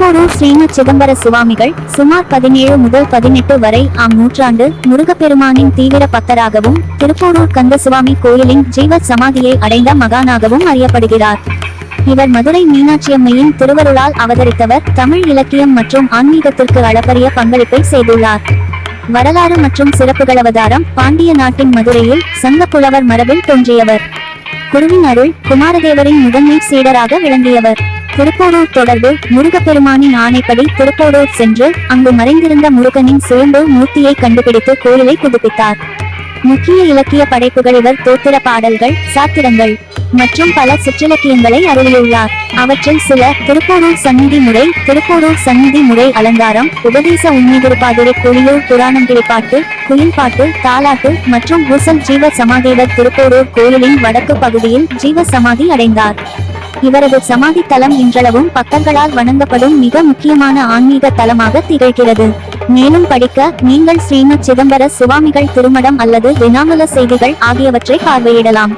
திருப்போரூர் ஸ்ரீமத் சிதம்பர சுவாமிகள் சுமார் 17 முதல் 18 வரை ஆம் நூற்றாண்டு முருகப்பெருமானின் தீவிர பக்தராகவும் திருப்போரூர் கந்தசுவாமி கோயிலின் ஜீவ சமாதியை அடைந்த மகானாகவும் அறியப்படுகிறார். இவர் மதுரை மீனாட்சியம்மையின் திருவருளால் அவதரித்தவர். தமிழ் இலக்கியம் மற்றும் ஆன்மீகத்திற்கு அளப்பரிய பங்களிப்பை செய்துள்ளார். வரலாறு மற்றும் சிறப்புகள். அவதாரம்: பாண்டிய நாட்டின் மதுரையில் சங்க புலவர் மரபில் தோன்றியவர். குருவின் அருள்: குமாரதேவரின் முதன்மை சீடராக விளங்கியவர். திருப்போரூர் தொடர்பு: முருகப்பெருமானின் ஆணைப்படி திருப்போரூர் சென்று அங்கு மறைந்திருந்த முருகனின் சுயம்பு மூர்த்தியை கண்டுபிடித்து கோயிலை புதுப்பித்தார். முக்கிய இலக்கிய படைப்புகள்: இவர் தோத்திர பாடல்கள், சாத்திரங்கள் மற்றும் பல சிற்றிலக்கியங்களை அருளியுள்ளார். அவற்றில் சில: திருப்போரூர் சந்நிதி முறை, திருப்போரூர் சந்நிதி முறை அலங்காரம், உபதேச உண்மைதிருப்பாதுரை, குளியூர் புராணம், கிளிப்பாட்டு, குயில்பாட்டு, தாலாட்டு மற்றும் பூசல். ஜீவ சமாதிவர் திருப்போரூர் கோயிலின் வடக்கு பகுதியில் ஜீவ சமாதி அடைந்தார். இவரது சமாதி தலம் இன்றளவும் பக்தர்களால் வணங்கப்படும் மிக முக்கியமான ஆன்மீக தலமாக திகழ்கிறது. மேலும் படிக்க நீங்கள் ஸ்ரீமத் சிதம்பர சுவாமிகள் திருமடம் அல்லது தினாமல செய்திகள் ஆகியவற்றை பார்வையிடலாம்.